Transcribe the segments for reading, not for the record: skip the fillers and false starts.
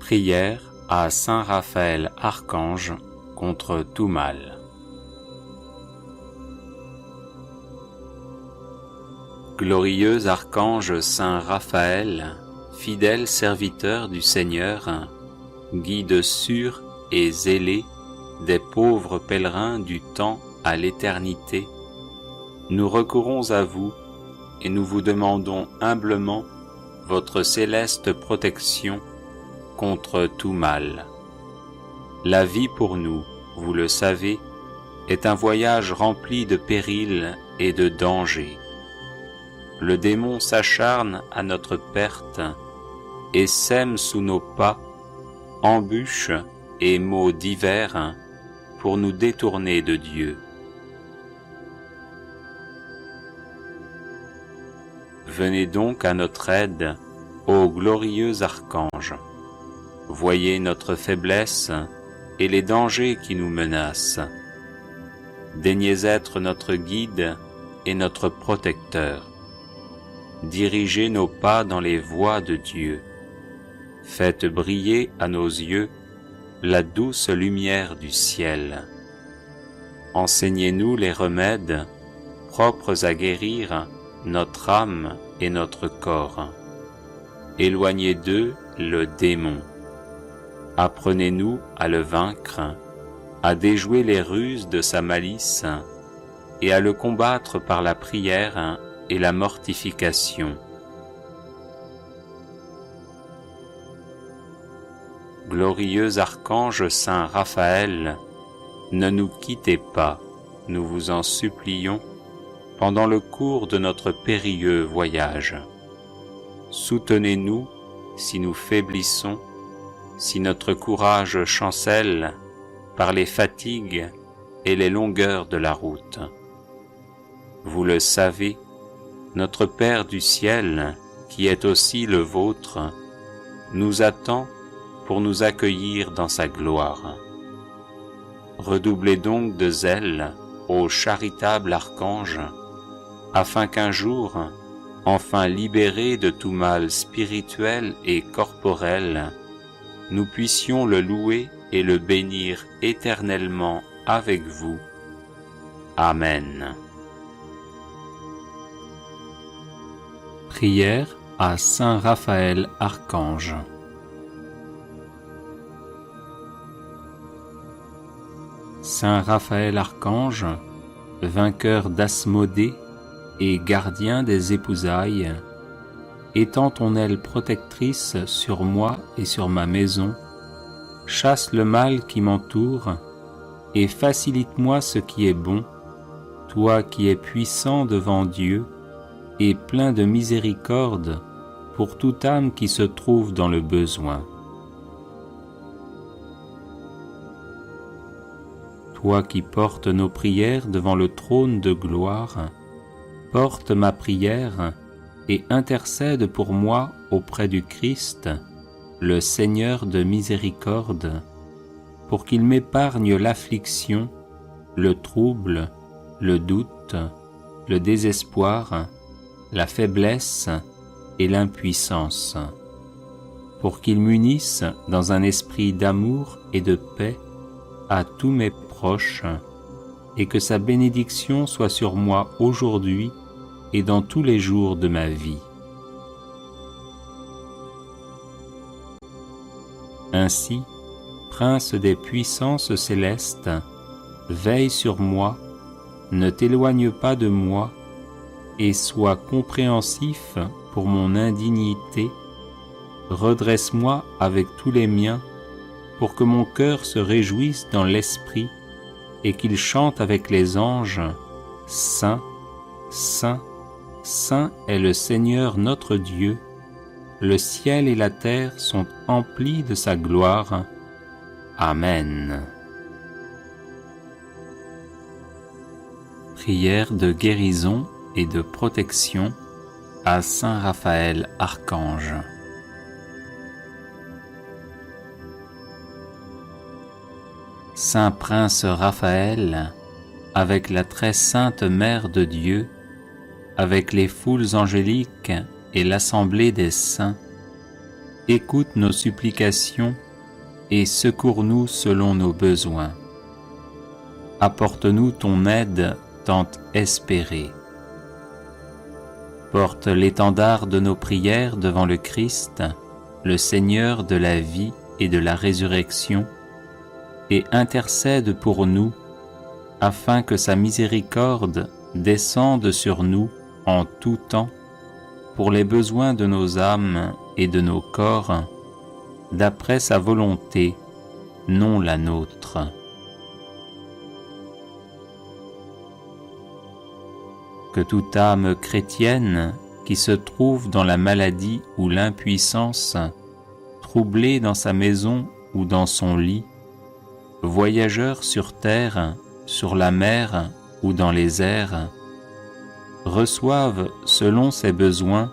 Prière à Saint Raphaël Archange contre tout mal. Glorieux archange Saint Raphaël, fidèle serviteur du Seigneur, guide sûr et zélé des pauvres pèlerins du temps à l'éternité, nous recourons à vous et nous vous demandons humblement votre céleste protection contre tout mal. La vie pour nous, vous le savez, est un voyage rempli de périls et de dangers. Le démon s'acharne à notre perte et sème sous nos pas embûches et maux divers pour nous détourner de Dieu. Venez donc à notre aide, ô glorieux archange. Voyez notre faiblesse et les dangers qui nous menacent. Daignez être notre guide et notre protecteur. Dirigez nos pas dans les voies de Dieu. Faites briller à nos yeux la douce lumière du ciel. Enseignez-nous les remèdes propres à guérir notre âme et notre corps. Éloignez d'eux le démon. Apprenez-nous à le vaincre, à déjouer les ruses de sa malice et à le combattre par la prière et la mortification. Glorieux archange Saint Raphaël, ne nous quittez pas, nous vous en supplions, pendant le cours de notre périlleux voyage. Soutenez-nous si nous faiblissons, si notre courage chancelle par les fatigues et les longueurs de la route. Vous le savez, notre Père du ciel, qui est aussi le vôtre, nous attend pour nous accueillir dans sa gloire. Redoublez donc de zèle, ô charitable archange, afin qu'un jour, enfin libérés de tout mal spirituel et corporel, nous puissions le louer et le bénir éternellement avec vous. Amen. Prière à Saint Raphaël Archange. Saint Raphaël Archange, vainqueur d'Asmodée et gardien des épousailles, étends ton aile protectrice sur moi et sur ma maison, chasse le mal qui m'entoure et facilite-moi ce qui est bon, toi qui es puissant devant Dieu et plein de miséricorde pour toute âme qui se trouve dans le besoin. Toi qui portes nos prières devant le trône de gloire, porte ma prière et intercède pour moi auprès du Christ, le Seigneur de miséricorde, pour qu'il m'épargne l'affliction, le trouble, le doute, le désespoir, la faiblesse et l'impuissance, pour qu'il m'unisse dans un esprit d'amour et de paix à tous mes proches, et que sa bénédiction soit sur moi aujourd'hui et dans tous les jours de ma vie. Ainsi, Prince des puissances célestes, veille sur moi, ne t'éloigne pas de moi, et sois compréhensif pour mon indignité, redresse-moi avec tous les miens, pour que mon cœur se réjouisse dans l'esprit, et qu'il chante avec les anges, « Saint, Saint, Saint est le Seigneur notre Dieu, le ciel et la terre sont emplis de sa gloire. Amen. » Prière de guérison et de protection à Saint Raphaël Archange. Saint Prince Raphaël, avec la très sainte Mère de Dieu, avec les foules angéliques et l'assemblée des saints, écoute nos supplications et secours-nous selon nos besoins. Apporte-nous ton aide tant espérée. Porte l'étendard de nos prières devant le Christ, le Seigneur de la vie et de la résurrection, et intercède pour nous, afin que sa miséricorde descende sur nous en tout temps, pour les besoins de nos âmes et de nos corps, d'après sa volonté, non la nôtre. Que toute âme chrétienne qui se trouve dans la maladie ou l'impuissance, troublée dans sa maison ou dans son lit, voyageur sur terre, sur la mer ou dans les airs, reçoive selon ses besoins,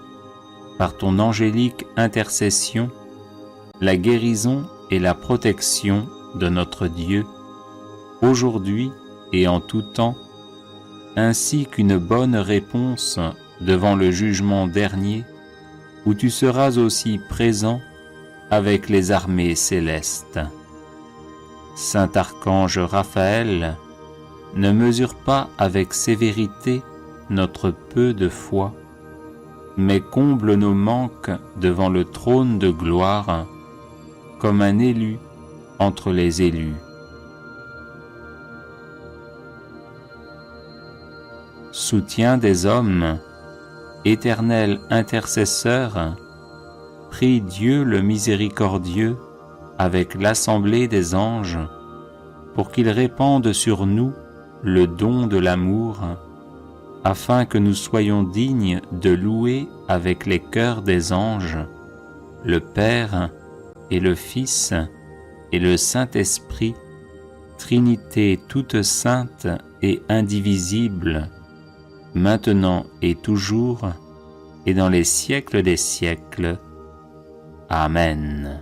par ton angélique intercession, la guérison et la protection de notre Dieu, aujourd'hui et en tout temps, ainsi qu'une bonne réponse devant le jugement dernier, où tu seras aussi présent avec les armées célestes. Saint Archange Raphaël, ne mesure pas avec sévérité notre peu de foi, mais comble nos manques devant le trône de gloire, comme un élu entre les élus. Soutien des hommes, éternel intercesseur, prie Dieu le miséricordieux avec l'assemblée des anges, pour qu'il répande sur nous le don de l'amour, afin que nous soyons dignes de louer avec les chœurs des anges le Père et le Fils et le Saint-Esprit, Trinité toute sainte et indivisible, maintenant et toujours, et dans les siècles des siècles. Amen.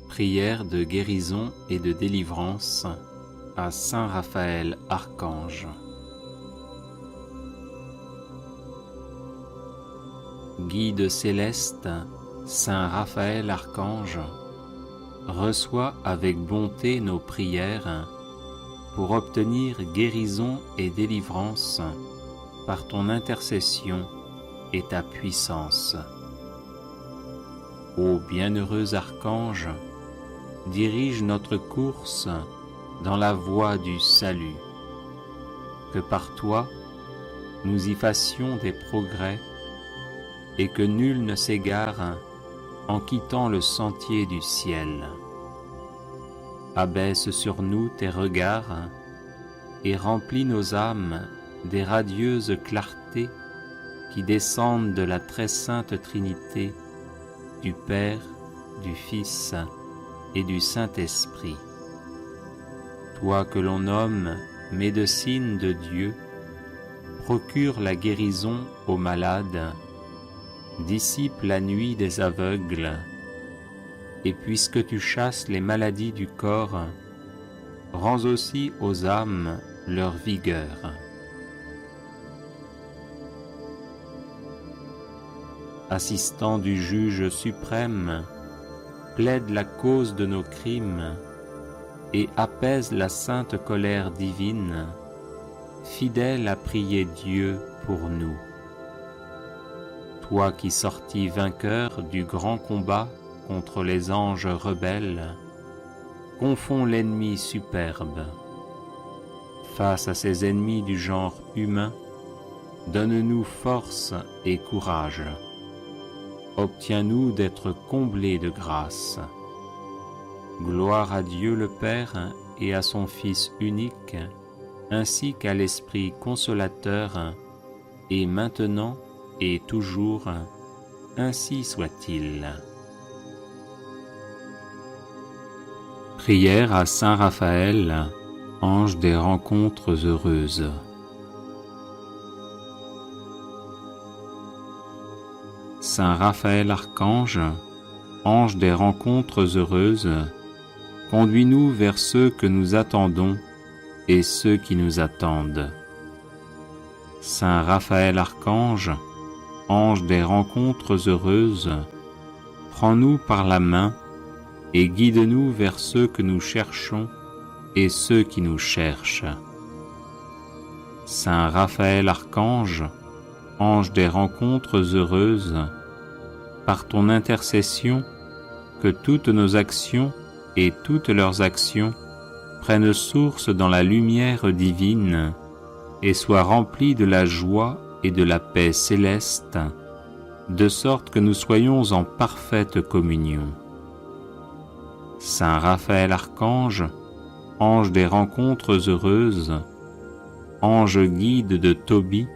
Prière de guérison et de délivrance à Saint Raphaël Archange. Guide céleste, Saint Raphaël Archange, reçois avec bonté nos prières pour obtenir guérison et délivrance par ton intercession et ta puissance. Ô bienheureux Archange, dirige notre course dans la voie du salut. Que par toi, nous y fassions des progrès et que nul ne s'égare en quittant le sentier du ciel. Abaisse sur nous tes regards et remplis nos âmes des radieuses clartés qui descendent de la très sainte Trinité, du Père, du Fils et du Saint-Esprit. Toi que l'on nomme médecine de Dieu, procure la guérison aux malades, dissipe la nuit des aveugles, et puisque tu chasses les maladies du corps, rends aussi aux âmes leur vigueur. Assistant du juge suprême, plaide la cause de nos crimes et apaise la sainte colère divine, fidèle à prier Dieu pour nous. Toi qui sortis vainqueur du grand combat contre les anges rebelles, confonds l'ennemi superbe. Face à ces ennemis du genre humain, donne-nous force et courage. Obtiens-nous d'être comblés de grâce. Gloire à Dieu le Père et à son Fils unique, ainsi qu'à l'Esprit consolateur, et maintenant et toujours, ainsi soit-il. Prière à Saint Raphaël, ange des rencontres heureuses. Saint Raphaël Archange, ange des rencontres heureuses, conduis-nous vers ceux que nous attendons et ceux qui nous attendent. Saint Raphaël Archange, ange des rencontres heureuses, prends-nous par la main et guide-nous vers ceux que nous cherchons et ceux qui nous cherchent. Saint Raphaël Archange, ange des rencontres heureuses, par ton intercession, que toutes nos actions et toutes leurs actions prennent source dans la lumière divine et soient remplies de la joie et de la paix céleste, de sorte que nous soyons en parfaite communion. Saint Raphaël Archange, ange des rencontres heureuses, ange guide de Tobie,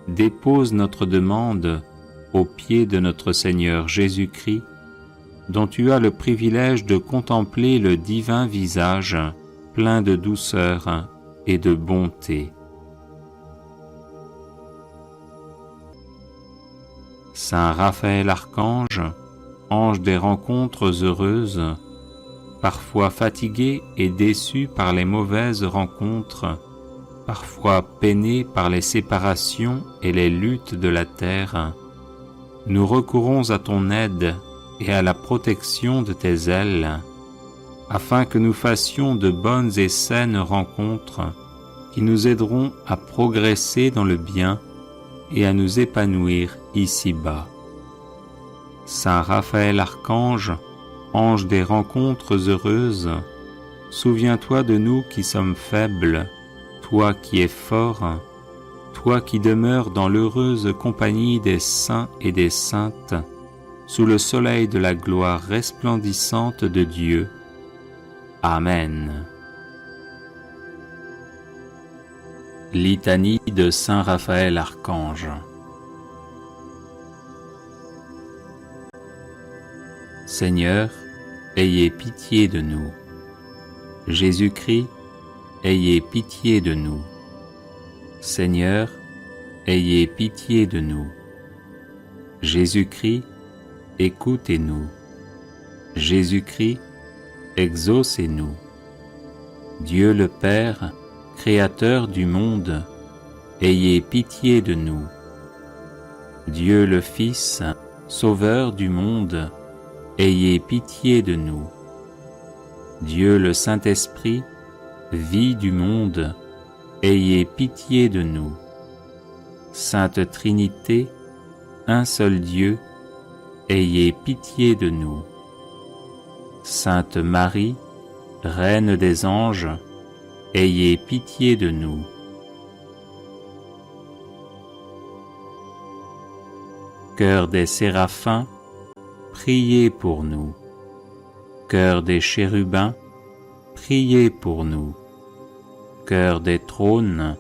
dépose notre demande aux pieds de notre Seigneur Jésus-Christ, dont tu as le privilège de contempler le divin visage plein de douceur et de bonté. Saint Raphaël Archange, ange des rencontres heureuses, parfois fatigué et déçu par les mauvaises rencontres, parfois peiné par les séparations et les luttes de la terre, nous recourons à ton aide et à la protection de tes ailes, afin que nous fassions de bonnes et saines rencontres qui nous aideront à progresser dans le bien et à nous épanouir ici-bas. Saint Raphaël Archange, ange des rencontres heureuses, souviens-toi de nous qui sommes faibles, toi qui es fort, toi qui demeures dans l'heureuse compagnie des saints et des saintes, sous le soleil de la gloire resplendissante de Dieu. Amen. Litanie de Saint Raphaël Archange. Seigneur, ayez pitié de nous. Jésus-Christ, ayez pitié de nous. Seigneur, ayez pitié de nous. Jésus-Christ, écoutez-nous. Jésus-Christ, exaucez-nous. Dieu le Père, Créateur du monde, ayez pitié de nous. Dieu le Fils, Sauveur du monde, ayez pitié de nous. Dieu le Saint-Esprit, vie du monde, ayez pitié de nous. Sainte Trinité, un seul Dieu, ayez pitié de nous. Sainte Marie, Reine des anges, ayez pitié de nous. Chœur des séraphins, priez pour nous. Chœur des chérubins, priez pour nous. Chœur des trônes,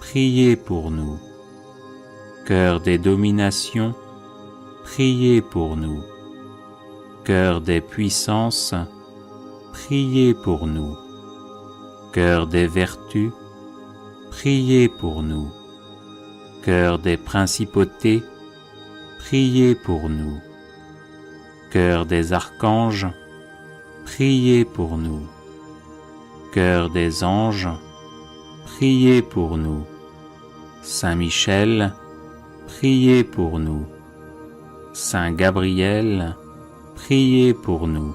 priez pour nous. Chœur des dominations, priez pour nous. Chœur des puissances, priez pour nous. Chœur des vertus, priez pour nous. Chœur des principautés, priez pour nous. Chœur des archanges, priez pour nous. Chœur des anges, priez pour nous. Saint Michel, priez pour nous. Saint Gabriel, priez pour nous.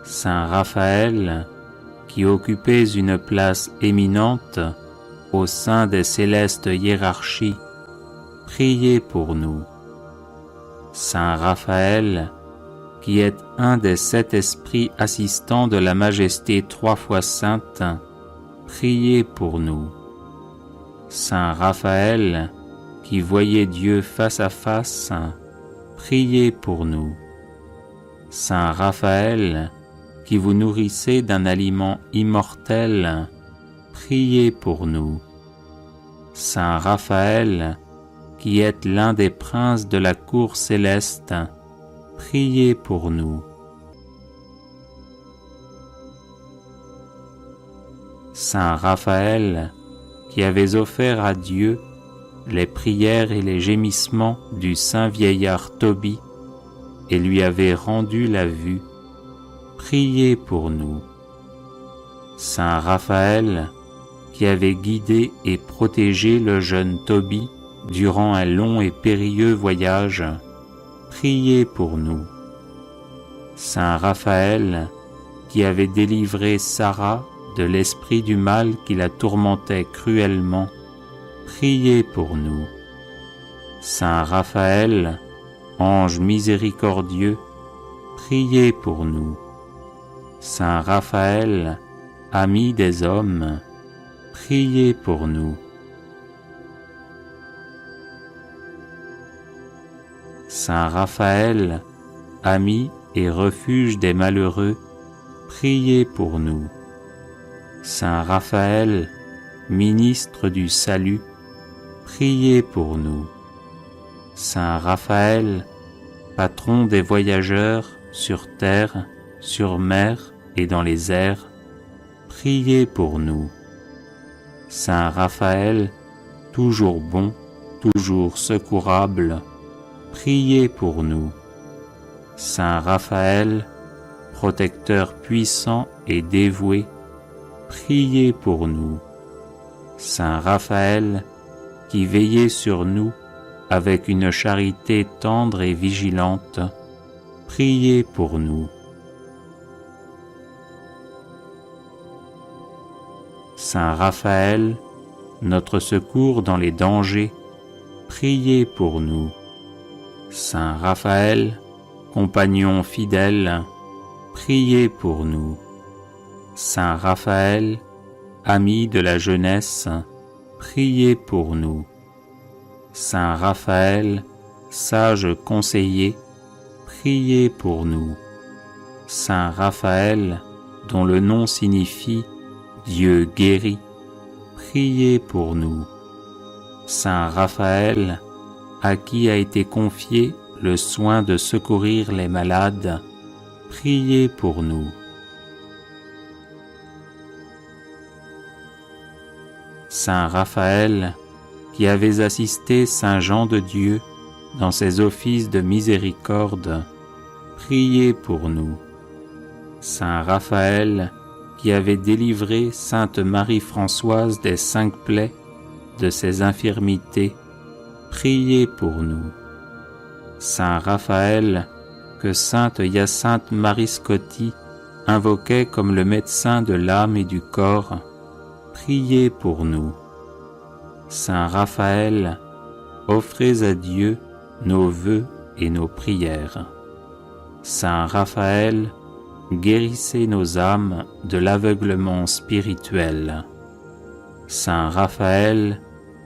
Saint Raphaël, qui occupez une place éminente au sein des célestes hiérarchies, priez pour nous. Saint Raphaël, qui êtes un des 7 esprits assistants de la Majesté 3 fois sainte, priez pour nous. Saint Raphaël, qui voyez Dieu face à face, priez pour nous. Saint Raphaël, qui vous nourrissez d'un aliment immortel, priez pour nous. Saint Raphaël, qui êtes l'un des princes de la cour céleste, priez pour nous. Saint Raphaël, qui avez offert à Dieu les prières et les gémissements du saint vieillard Tobie et lui avez rendu la vue, priez pour nous. Saint Raphaël, qui avez guidé et protégé le jeune Tobie durant un long et périlleux voyage, priez pour nous. Saint Raphaël, qui avez délivré Sarah de l'esprit du mal qui la tourmentait cruellement, priez pour nous. Saint Raphaël, ange miséricordieux, priez pour nous. Saint Raphaël, ami des hommes, priez pour nous. Saint Raphaël, ami et refuge des malheureux, priez pour nous. Saint Raphaël, ministre du salut, priez pour nous. Saint Raphaël, patron des voyageurs sur terre, sur mer et dans les airs, priez pour nous. Saint Raphaël, toujours bon, toujours secourable, priez pour nous. Saint Raphaël, protecteur puissant et dévoué, priez pour nous. Saint Raphaël, qui veillez sur nous avec une charité tendre et vigilante, priez pour nous. Saint Raphaël, notre secours dans les dangers, priez pour nous. Saint Raphaël, compagnon fidèle, priez pour nous. Saint Raphaël, ami de la jeunesse, priez pour nous. Saint Raphaël, sage conseiller, priez pour nous. Saint Raphaël, dont le nom signifie Dieu guérit, priez pour nous. Saint Raphaël, à qui a été confié le soin de secourir les malades, priez pour nous. Saint Raphaël, qui avez assisté Saint Jean de Dieu dans ses offices de miséricorde, priez pour nous. Saint Raphaël, qui avez délivré Sainte Marie-Françoise des 5 plaies, de ses infirmités, priez pour nous. Saint Raphaël, que Sainte Hyacinthe Marie Scotti invoquait comme le médecin de l'âme et du corps, priez pour nous. Saint Raphaël, offrez à Dieu nos vœux et nos prières. Saint Raphaël, guérissez nos âmes de l'aveuglement spirituel. Saint Raphaël,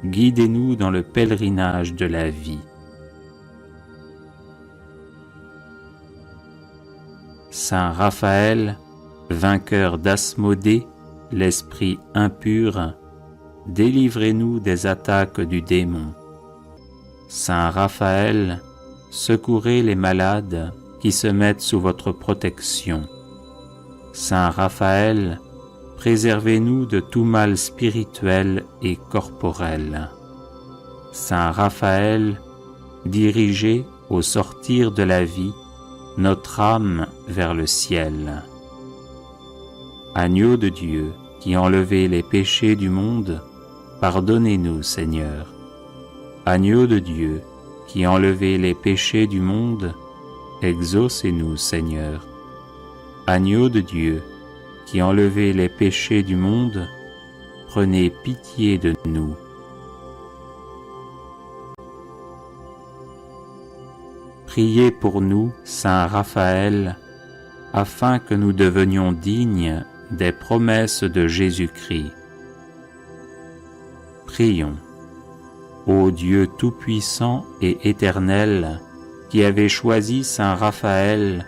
guidez-nous dans le pèlerinage de la vie. Saint Raphaël, vainqueur d'Asmodée, l'esprit impur, délivrez-nous des attaques du démon. Saint Raphaël, secourez les malades qui se mettent sous votre protection. Saint Raphaël, préservez-nous de tout mal spirituel et corporel. Saint Raphaël, dirigez au sortir de la vie notre âme vers le ciel. Agneau de Dieu, qui enlevez les péchés du monde, pardonnez-nous, Seigneur. Agneau de Dieu, qui enlevez les péchés du monde, exaucez-nous, Seigneur. Agneau de Dieu, qui enlevez les péchés du monde, prenez pitié de nous. Priez pour nous, Saint Raphaël, afin que nous devenions dignes des promesses de Jésus-Christ. Prions. Ô Dieu tout-puissant et éternel, qui avez choisi Saint Raphaël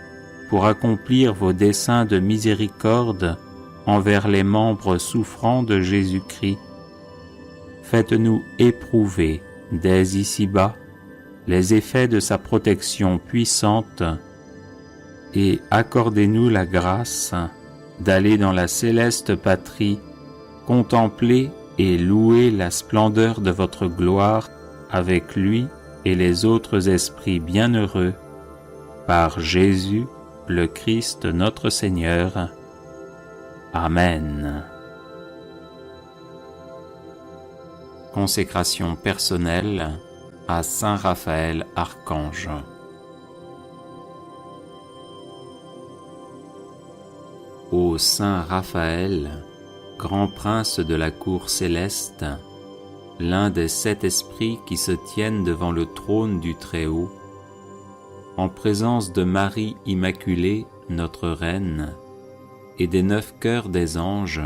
pour accomplir vos desseins de miséricorde envers les membres souffrants de Jésus-Christ, faites-nous éprouver dès ici-bas les effets de sa protection puissante et accordez-nous la grâce d'aller dans la céleste patrie, contempler et louer la splendeur de votre gloire avec lui et les autres esprits bienheureux, par Jésus le Christ notre Seigneur. Amen. Consécration personnelle à Saint Raphaël Archange. Ô Saint Raphaël, grand prince de la cour céleste, l'un des 7 esprits qui se tiennent devant le trône du Très-Haut, en présence de Marie Immaculée, notre Reine, et des 9 cœurs des anges,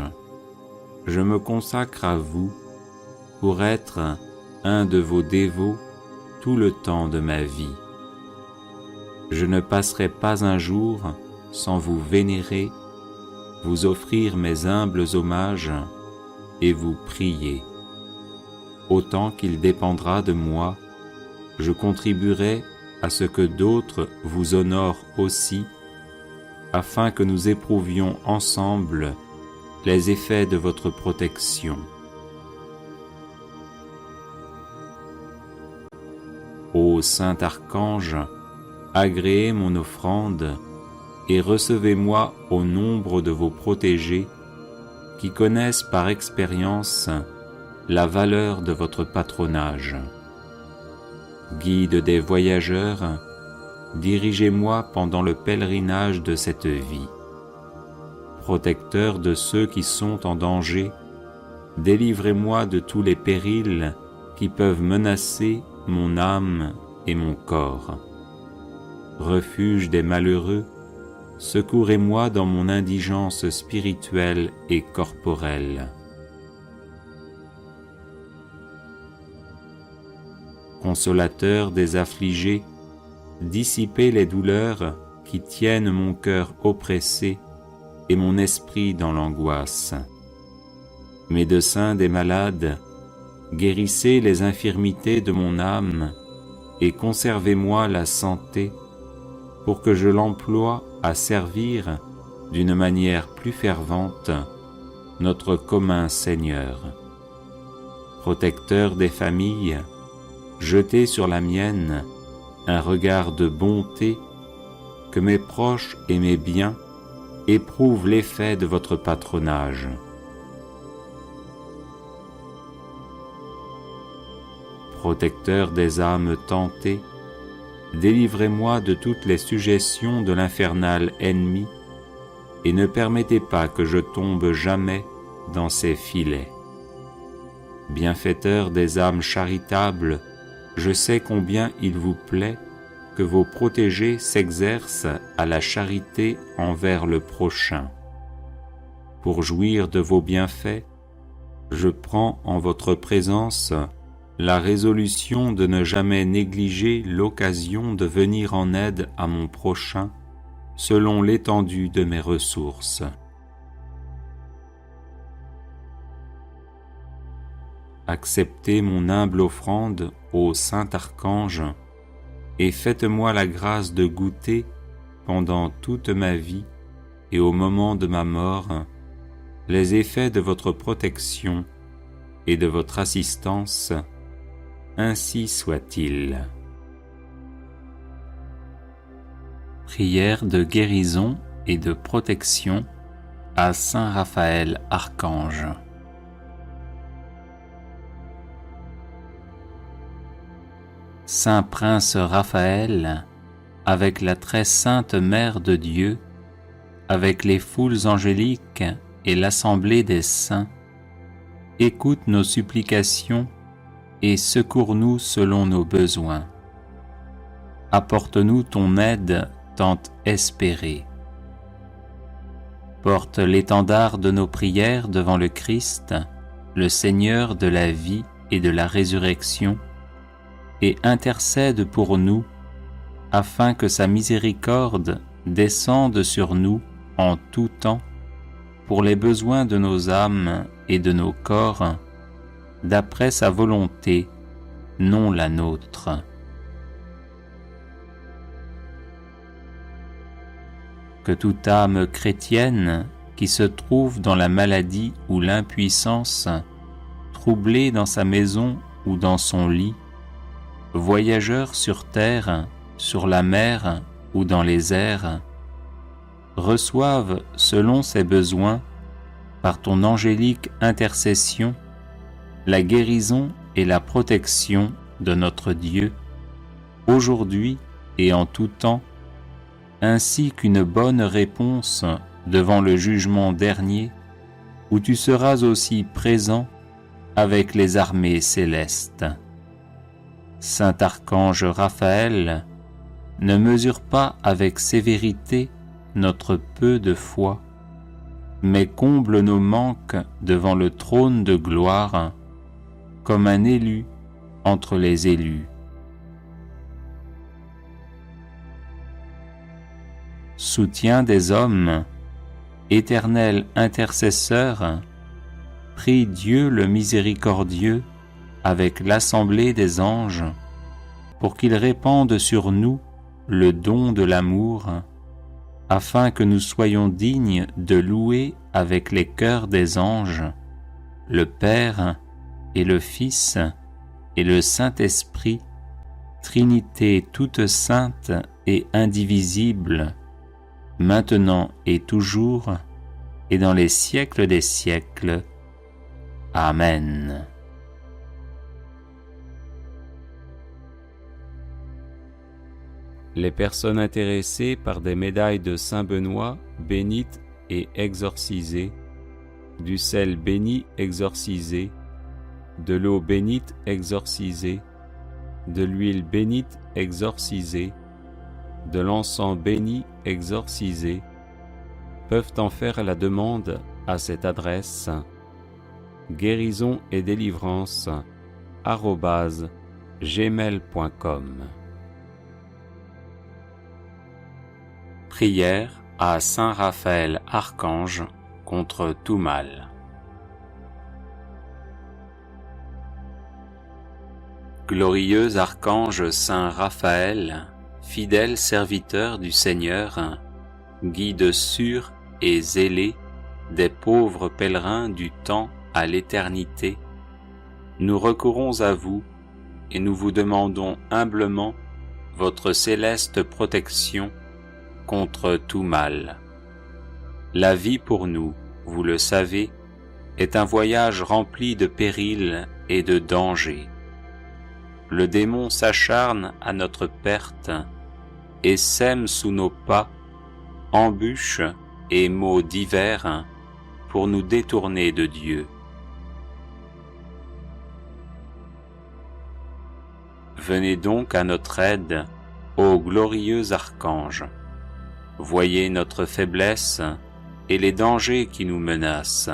je me consacre à vous pour être un de vos dévots tout le temps de ma vie. Je ne passerai pas un jour sans vous vénérer, vous offrir mes humbles hommages et vous prier. Autant qu'il dépendra de moi, je contribuerai à ce que d'autres vous honorent aussi, afin que nous éprouvions ensemble les effets de votre protection. Ô Saint Archange, agréez mon offrande et recevez-moi au nombre de vos protégés qui connaissent par expérience la valeur de votre patronage. Guide des voyageurs, dirigez-moi pendant le pèlerinage de cette vie. Protecteur de ceux qui sont en danger, délivrez-moi de tous les périls qui peuvent menacer mon âme et mon corps. Refuge des malheureux, secourez-moi dans mon indigence spirituelle et corporelle. Consolateur des affligés, dissipez les douleurs qui tiennent mon cœur oppressé et mon esprit dans l'angoisse. Médecin des malades, guérissez les infirmités de mon âme et conservez-moi la santé pour que je l'emploie à servir d'une manière plus fervente notre commun Seigneur. Protecteur des familles, jetez sur la mienne un regard de bonté, que mes proches et mes biens éprouvent l'effet de votre patronage. Protecteur des âmes tentées, délivrez-moi de toutes les suggestions de l'infernal ennemi et ne permettez pas que je tombe jamais dans ses filets. Bienfaiteur des âmes charitables, je sais combien il vous plaît que vos protégés s'exercent à la charité envers le prochain. Pour jouir de vos bienfaits, je prends en votre présence la résolution de ne jamais négliger l'occasion de venir en aide à mon prochain selon l'étendue de mes ressources. Acceptez mon humble offrande ô Saint Archange et faites-moi la grâce de goûter pendant toute ma vie et au moment de ma mort les effets de votre protection et de votre assistance. Ainsi soit-il. Prière de guérison et de protection à Saint Raphaël Archange. Saint Prince Raphaël, avec la très sainte Mère de Dieu, avec les foules angéliques et l'assemblée des saints, écoute nos supplications et secours-nous selon nos besoins. Apporte-nous ton aide tant espérée. Porte l'étendard de nos prières devant le Christ, le Seigneur de la vie et de la résurrection, et intercède pour nous, afin que sa miséricorde descende sur nous en tout temps, pour les besoins de nos âmes et de nos corps, d'après sa volonté, non la nôtre. Que toute âme chrétienne qui se trouve dans la maladie ou l'impuissance, troublée dans sa maison ou dans son lit, voyageur sur terre, sur la mer ou dans les airs, reçoive selon ses besoins, par ton angélique intercession, la guérison et la protection de notre Dieu, aujourd'hui et en tout temps, ainsi qu'une bonne réponse devant le jugement dernier, où tu seras aussi présent avec les armées célestes. Saint Archange Raphaël, ne mesure pas avec sévérité notre peu de foi, mais comble nos manques devant le trône de gloire, comme un élu entre les élus. Soutien des hommes, éternel intercesseur, prie Dieu le miséricordieux avec l'assemblée des anges, pour qu'il répande sur nous le don de l'amour, afin que nous soyons dignes de louer avec les chœurs des anges le Père et le Fils et le Saint-Esprit, Trinité toute sainte et indivisible, maintenant et toujours, et dans les siècles des siècles. Amen. Les personnes intéressées par des médailles de Saint-Benoît bénites et exorcisées, du sel béni exorcisé, de l'eau bénite exorcisée, de l'huile bénite exorcisée, de l'encens béni exorcisé, peuvent en faire la demande à cette adresse: guérison et délivrance @gmail.com. Prière à Saint Raphaël Archange contre tout mal. Glorieux Archange Saint Raphaël, fidèle serviteur du Seigneur, guide sûr et zélé des pauvres pèlerins du temps à l'éternité, nous recourons à vous et nous vous demandons humblement votre céleste protection contre tout mal. La vie pour nous, vous le savez, est un voyage rempli de périls et de dangers. Le démon s'acharne à notre perte et sème sous nos pas embûches et maux divers pour nous détourner de Dieu. Venez donc à notre aide, ô glorieux archange. Voyez notre faiblesse et les dangers qui nous menacent.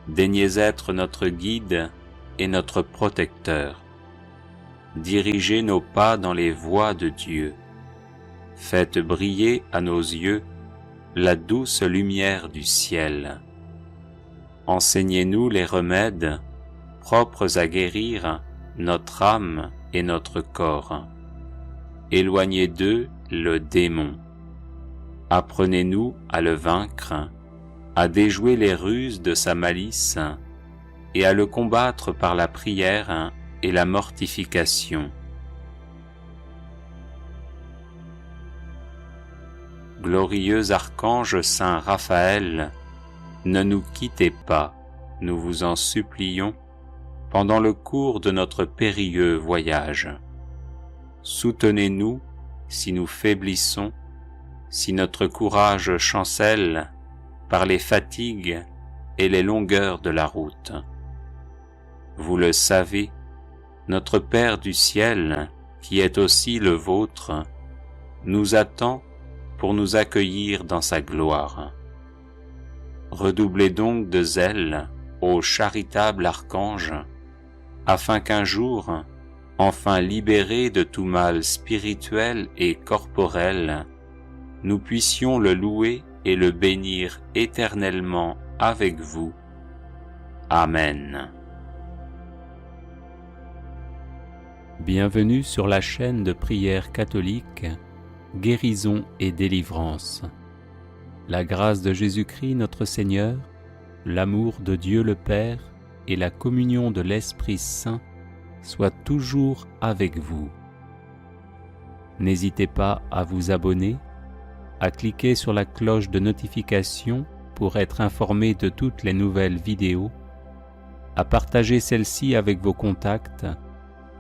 Daignez être notre guide et notre protecteur. Dirigez nos pas dans les voies de Dieu. Faites briller à nos yeux la douce lumière du ciel. Enseignez-nous les remèdes propres à guérir notre âme et notre corps. Éloignez d'eux le démon. Apprenez-nous à le vaincre, à déjouer les ruses de sa malice et à le combattre par la prière et la mortification. Glorieux archange Saint Raphaël, ne nous quittez pas, nous vous en supplions, pendant le cours de notre périlleux voyage. Soutenez-nous si nous faiblissons, si notre courage chancelle par les fatigues et les longueurs de la route. Vous le savez, notre Père du ciel, qui est aussi le vôtre, nous attend pour nous accueillir dans sa gloire. Redoublez donc de zèle, ô charitable archange, afin qu'un jour, enfin libérés de tout mal spirituel et corporel, nous puissions le louer et le bénir éternellement avec vous. Amen. Bienvenue sur la chaîne de prière catholique, Guérison et délivrance. La grâce de Jésus-Christ notre Seigneur, l'amour de Dieu le Père et la communion de l'Esprit Saint soient toujours avec vous. N'hésitez pas à vous abonner, à cliquer sur la cloche de notification pour être informé de toutes les nouvelles vidéos, à partager celle-ci avec vos contacts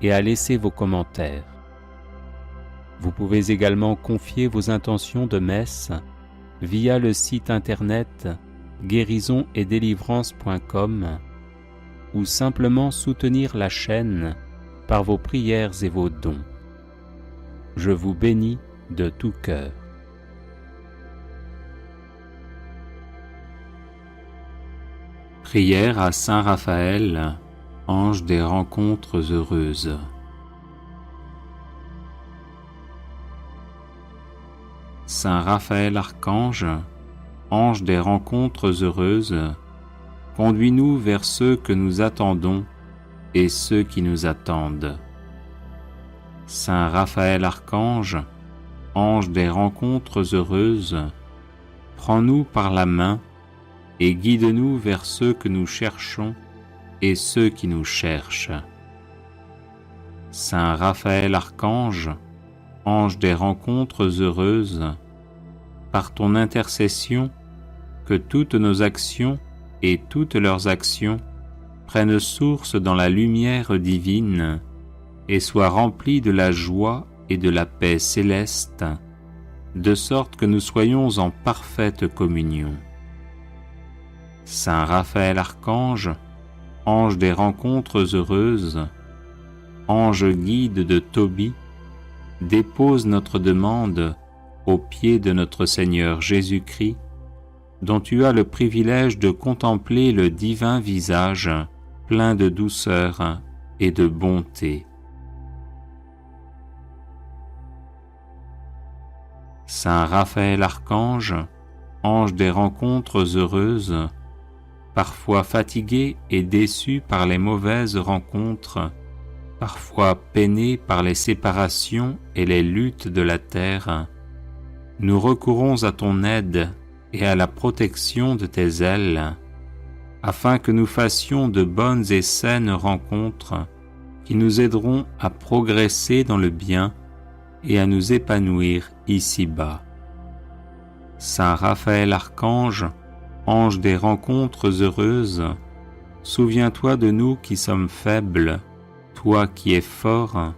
et à laisser vos commentaires. Vous pouvez également confier vos intentions de messe via le site internet guérisonetdélivrance.com ou simplement soutenir la chaîne par vos prières et vos dons. Je vous bénis de tout cœur. Prière à Saint Raphaël, ange des rencontres heureuses. Saint Raphaël Archange, ange des rencontres heureuses, conduis-nous vers ceux que nous attendons et ceux qui nous attendent. Saint Raphaël Archange, ange des rencontres heureuses, prends-nous par la main et guide-nous vers ceux que nous cherchons et ceux qui nous cherchent. Saint Raphaël Archange, ange des rencontres heureuses, par ton intercession, que toutes nos actions et toutes leurs actions prennent source dans la lumière divine et soient remplies de la joie et de la paix céleste, de sorte que nous soyons en parfaite communion. Saint Raphaël Archange, ange des rencontres heureuses, ange guide de Tobie, dépose notre demande aux pieds de notre Seigneur Jésus-Christ, dont tu as le privilège de contempler le divin visage plein de douceur et de bonté. Saint Raphaël Archange, ange des rencontres heureuses, parfois fatigué et déçu par les mauvaises rencontres, parfois peiné par les séparations et les luttes de la terre, nous recourons à ton aide et à la protection de tes ailes, afin que nous fassions de bonnes et saines rencontres qui nous aideront à progresser dans le bien et à nous épanouir ici-bas. Saint Raphaël Archange, ange des rencontres heureuses, souviens-toi de nous qui sommes faibles, toi qui es fort,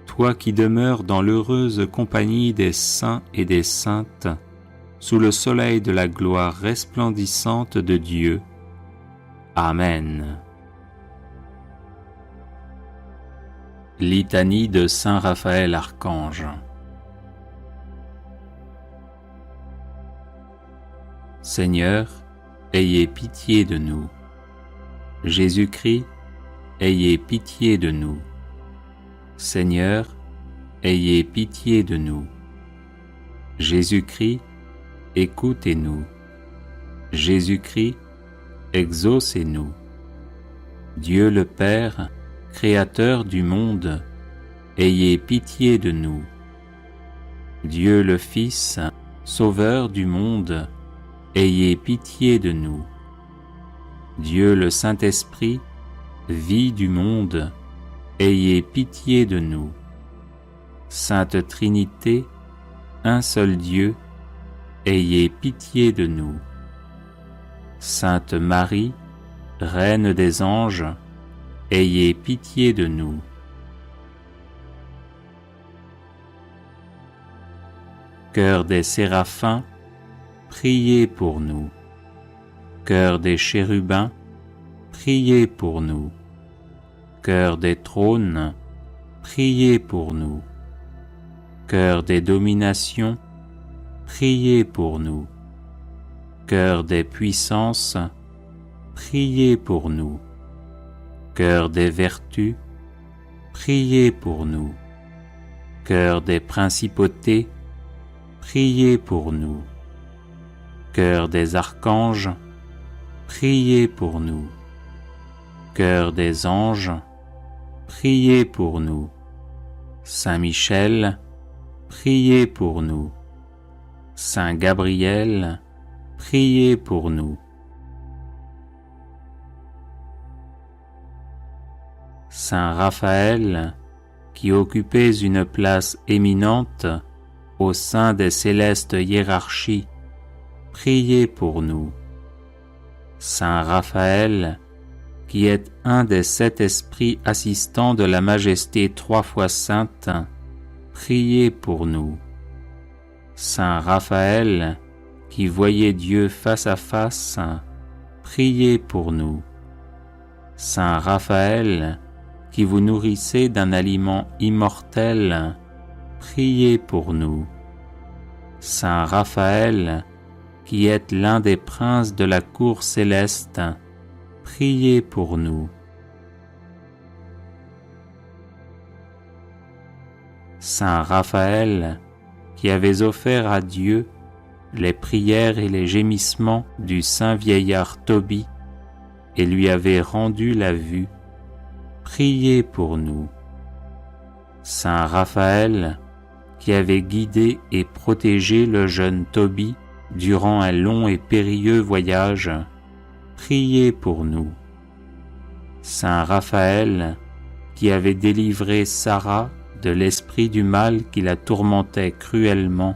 toi qui demeures dans l'heureuse compagnie des saints et des saintes, sous le soleil de la gloire resplendissante de Dieu. Amen. Litanie de Saint Raphaël Archange. Seigneur, ayez pitié de nous. Jésus-Christ, ayez pitié de nous. Seigneur, ayez pitié de nous. Jésus-Christ, écoutez-nous. Jésus-Christ, exaucez-nous. Dieu le Père, Créateur du monde, ayez pitié de nous. Dieu le Fils, Sauveur du monde, ayez pitié de nous. Dieu le Saint-Esprit, vie du monde, ayez pitié de nous. Sainte Trinité, un seul Dieu, ayez pitié de nous. Sainte Marie, Reine des anges, ayez pitié de nous. Chœur des séraphins, priez pour nous. Chœur des chérubins, priez pour nous. Chœur des trônes, priez pour nous. Chœur des dominations, priez pour nous. Chœur des puissances, priez pour nous. Chœur des vertus, priez pour nous. Chœur des principautés, priez pour nous. Chœur des archanges, priez pour nous. Chœur des anges, priez pour nous. Saint Michel, priez pour nous. Saint Gabriel, priez pour nous. Saint Raphaël, qui occupez une place éminente au sein des célestes hiérarchies, priez pour nous. Saint Raphaël, qui êtes un des 7 esprits assistants de la Majesté 3 fois sainte, priez pour nous. Saint Raphaël, qui voyez Dieu face à face, priez pour nous. Saint Raphaël, qui vous nourrissez d'un aliment immortel, priez pour nous. Saint Raphaël, qui êtes l'un des princes de la cour céleste, priez pour nous. Saint Raphaël, qui avez offert à Dieu les prières et les gémissements du saint vieillard Tobie et lui avez rendu la vue, priez pour nous. Saint Raphaël, qui avez guidé et protégé le jeune Tobie durant un long et périlleux voyage, priez pour nous. Saint Raphaël, qui avez délivré Sarah de l'esprit du mal qui la tourmentait cruellement,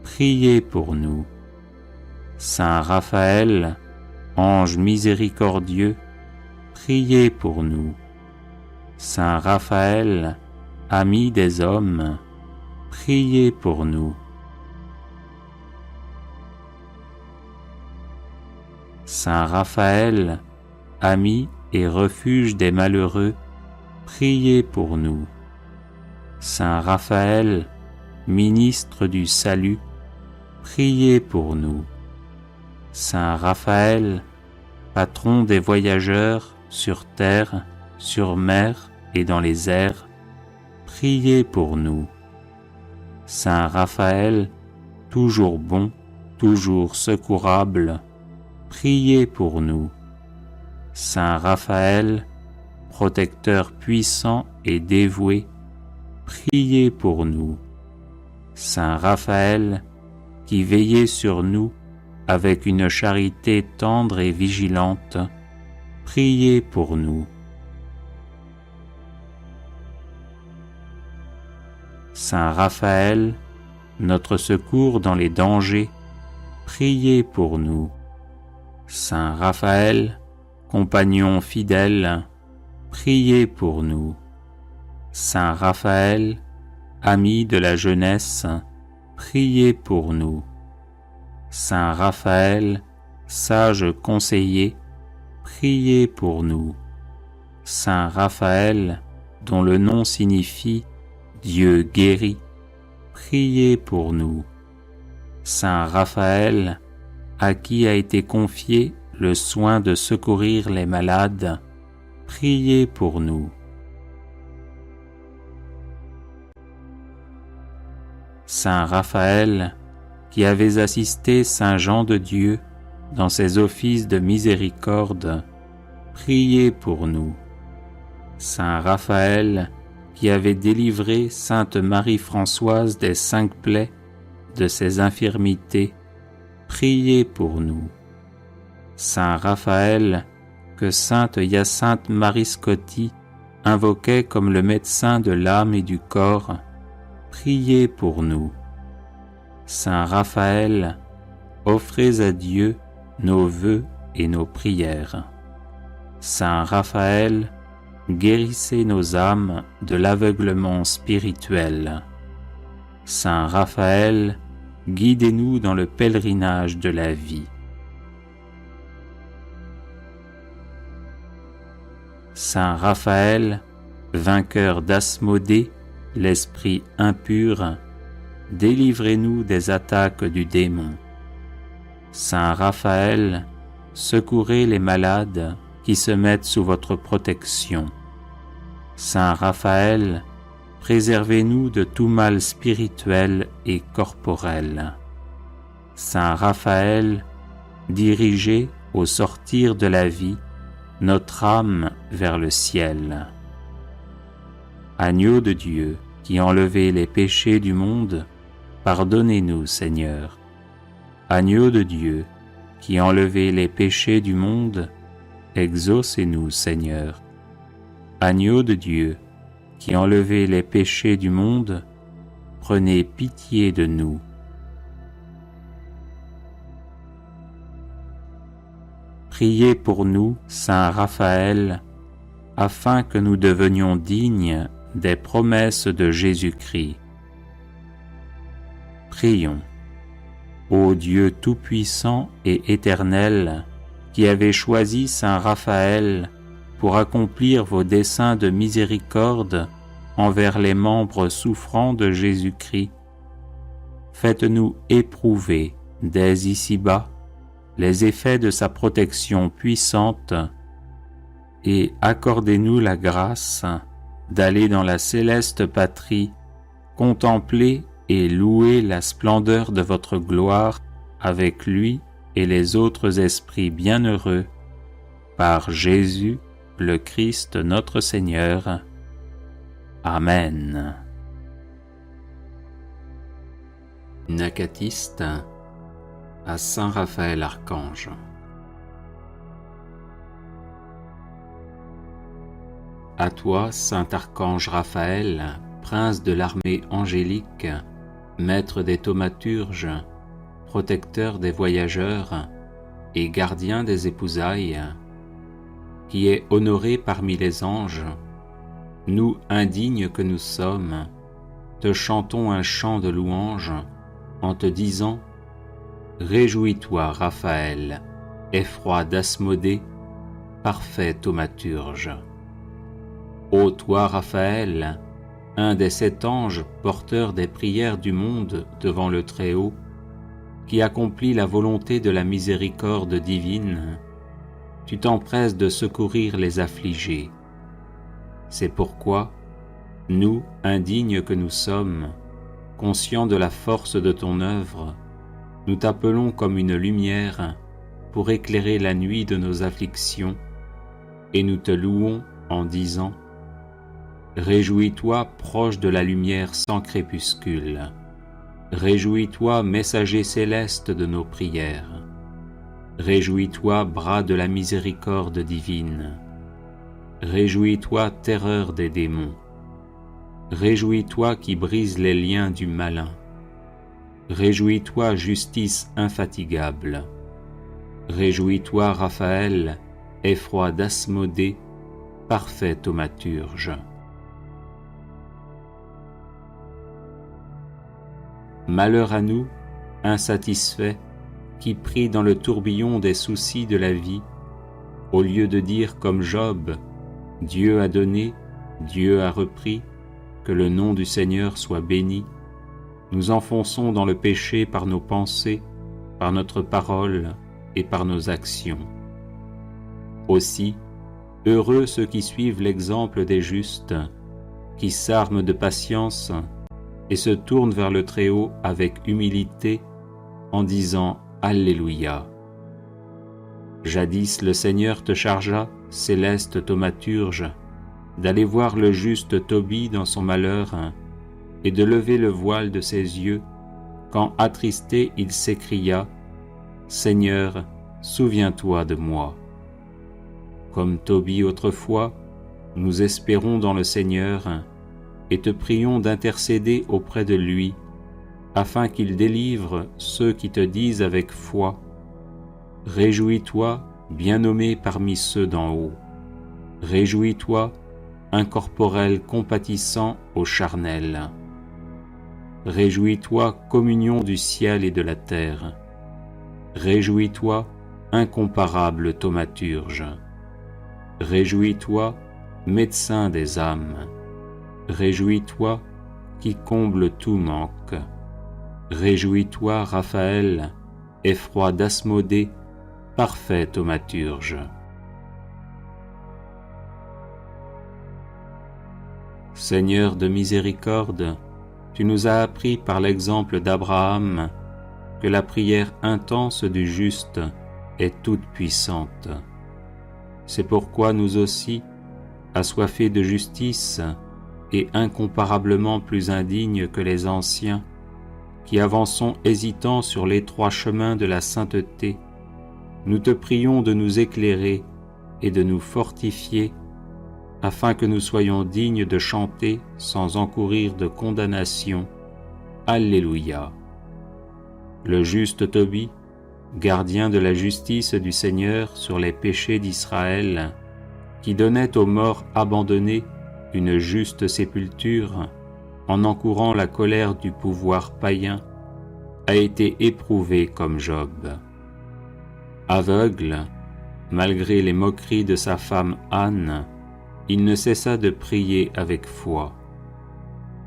priez pour nous. Saint Raphaël, ange miséricordieux, priez pour nous. Saint Raphaël, ami des hommes, priez pour nous. Saint Raphaël, ami et refuge des malheureux, priez pour nous. Saint Raphaël, ministre du salut, priez pour nous. Saint Raphaël, patron des voyageurs sur terre, sur mer et dans les airs, priez pour nous. Saint Raphaël, toujours bon, toujours secourable, priez pour nous. Saint Raphaël, protecteur puissant et dévoué, priez pour nous. Saint Raphaël, qui veillez sur nous avec une charité tendre et vigilante, priez pour nous. Saint Raphaël, notre secours dans les dangers, priez pour nous. Saint Raphaël, compagnon fidèle, priez pour nous. Saint Raphaël, ami de la jeunesse, priez pour nous. Saint Raphaël, sage conseiller, priez pour nous. Saint Raphaël, dont le nom signifie Dieu guérit, priez pour nous. Saint Raphaël, à qui a été confié le soin de secourir les malades, priez pour nous. Saint Raphaël, qui avez assisté Saint Jean de Dieu dans ses offices de miséricorde, priez pour nous. Saint Raphaël, qui avez délivré Sainte Marie-Françoise des 5 plaies de ses infirmités, priez pour nous. Saint Raphaël, que Sainte Hyacinthe Marie Scotti invoquait comme le médecin de l'âme et du corps, priez pour nous. Saint Raphaël, offrez à Dieu nos vœux et nos prières. Saint Raphaël, guérissez nos âmes de l'aveuglement spirituel. Saint Raphaël, guidez-nous dans le pèlerinage de la vie. Saint Raphaël, vainqueur d'Asmodée, l'esprit impur, délivrez-nous des attaques du démon. Saint Raphaël, secourez les malades qui se mettent sous votre protection. Saint Raphaël, préservez-nous de tout mal spirituel et corporel. Saint Raphaël, dirigez au sortir de la vie notre âme vers le ciel. Agneau de Dieu, qui enlevez les péchés du monde, pardonnez-nous, Seigneur. Agneau de Dieu, qui enlevez les péchés du monde, exaucez-nous, Seigneur. Agneau de Dieu, qui enlevez les péchés du monde, prenez pitié de nous. Priez pour nous, Saint Raphaël, afin que nous devenions dignes des promesses de Jésus-Christ. Prions. Ô Dieu tout-puissant et éternel, qui avez choisi Saint Raphaël pour accomplir vos desseins de miséricorde envers les membres souffrants de Jésus-Christ, faites-nous éprouver dès ici-bas les effets de sa protection puissante et accordez-nous la grâce d'aller dans la céleste patrie, contempler et louer la splendeur de votre gloire avec lui et les autres esprits bienheureux, par Jésus le Christ notre Seigneur. Amen. Une acatiste à Saint Raphaël Archange. À toi, Saint Archange Raphaël, prince de l'armée angélique, maître des thaumaturges, protecteur des voyageurs et gardien des épousailles, qui est honoré parmi les anges, nous indignes que nous sommes, te chantons un chant de louange en te disant: Réjouis-toi, Raphaël, effroi d'Asmodée, parfait thaumaturge. Ô toi, Raphaël, un des 7 anges porteurs des prières du monde devant le Très-Haut, qui accomplit la volonté de la miséricorde divine, tu t'empresses de secourir les affligés. C'est pourquoi, nous, indignes que nous sommes, conscients de la force de ton œuvre, nous t'appelons comme une lumière pour éclairer la nuit de nos afflictions, et nous te louons en disant: Réjouis-toi, proche de la lumière sans crépuscule. Réjouis-toi, messager céleste de nos prières. Réjouis-toi, bras de la miséricorde divine. Réjouis-toi, terreur des démons. Réjouis-toi qui brise les liens du malin. Réjouis-toi, justice infatigable. Réjouis-toi, Raphaël, effroi d'Asmodée, parfait thaumaturge. Malheur à nous, insatisfaits, qui prient dans le tourbillon des soucis de la vie, au lieu de dire comme Job: Dieu a donné, Dieu a repris, que le nom du Seigneur soit béni, nous enfonçons dans le péché par nos pensées, par notre parole et par nos actions. Aussi, heureux ceux qui suivent l'exemple des justes, qui s'arment de patience et se tournent vers le Très-Haut avec humilité en disant Alléluia. Jadis le Seigneur te chargea, céleste thaumaturge, d'aller voir le juste Tobie dans son malheur et de lever le voile de ses yeux, quand attristé il s'écria: Seigneur, souviens-toi de moi. Comme Tobie autrefois, nous espérons dans le Seigneur et te prions d'intercéder auprès de lui, afin qu'il délivre ceux qui te disent avec foi: Réjouis-toi, bien nommé parmi ceux d'en haut. Réjouis-toi, incorporel compatissant au charnel. Réjouis-toi, communion du ciel et de la terre. Réjouis-toi, incomparable thaumaturge. Réjouis-toi, médecin des âmes. Réjouis-toi, qui comble tout manque. Réjouis-toi, Raphaël, effroi d'Asmodée, parfait thaumaturge. Seigneur de miséricorde, tu nous as appris par l'exemple d'Abraham que la prière intense du juste est toute puissante. C'est pourquoi nous aussi, assoiffés de justice et incomparablement plus indignes que les anciens, qui avançons hésitants sur l'étroit chemin de la sainteté, nous te prions de nous éclairer et de nous fortifier, afin que nous soyons dignes de chanter sans encourir de condamnation. Alléluia. Le juste Tobie, gardien de la justice du Seigneur sur les péchés d'Israël, qui donnait aux morts abandonnés une juste sépulture en encourant la colère du pouvoir païen, a été éprouvé comme Job. Aveugle, malgré les moqueries de sa femme Anne, il ne cessa de prier avec foi.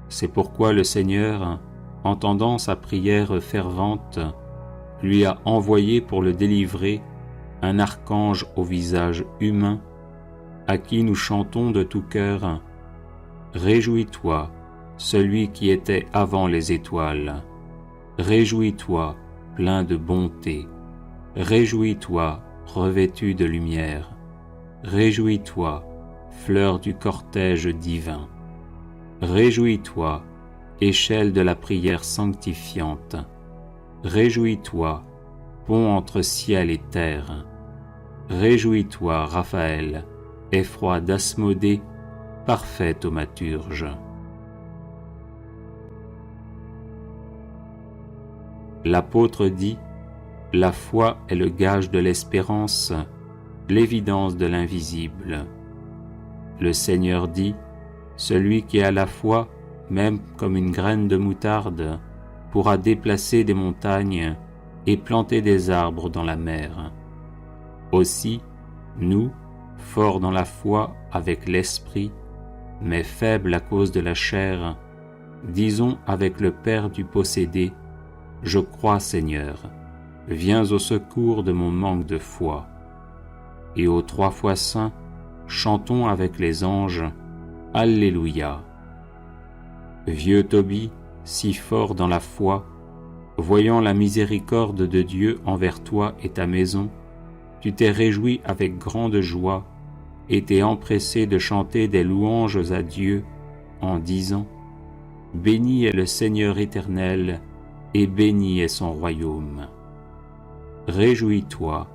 C'est pourquoi le Seigneur, entendant sa prière fervente, lui a envoyé pour le délivrer un archange au visage humain, à qui nous chantons de tout cœur « Réjouis-toi, celui qui était avant les étoiles. Réjouis-toi, plein de bonté. Réjouis-toi, revêtu de lumière. Réjouis-toi, fleur du cortège divin. Réjouis-toi, échelle de la prière sanctifiante. Réjouis-toi, pont entre ciel et terre. Réjouis-toi, Raphaël, effroi d'Asmodée, parfait thaumaturge. L'apôtre dit, la foi est le gage de l'espérance, l'évidence de l'invisible. Le Seigneur dit, celui qui a la foi, même comme une graine de moutarde, pourra déplacer des montagnes et planter des arbres dans la mer. Aussi, nous, forts dans la foi avec l'esprit, mais faibles à cause de la chair, disons avec le Père du possédé, « Je crois, Seigneur, viens au secours de mon manque de foi. » Et aux 3 fois saints, chantons avec les anges, « Alléluia !» Vieux Tobie, si fort dans la foi, voyant la miséricorde de Dieu envers toi et ta maison, tu t'es réjoui avec grande joie et t'es empressé de chanter des louanges à Dieu en disant « Béni est le Seigneur éternel et béni est son royaume. » Réjouis-toi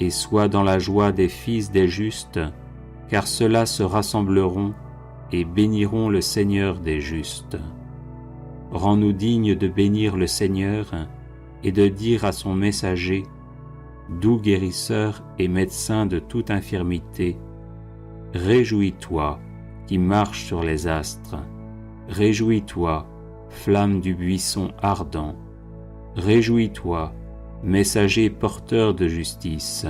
et sois dans la joie des fils des justes, car ceux-là se rassembleront et béniront le Seigneur des justes. Rends-nous dignes de bénir le Seigneur et de dire à son messager, doux guérisseur et médecin de toute infirmité, réjouis-toi qui marche sur les astres, réjouis-toi, flamme du buisson ardent, réjouis-toi, messager porteur de justice,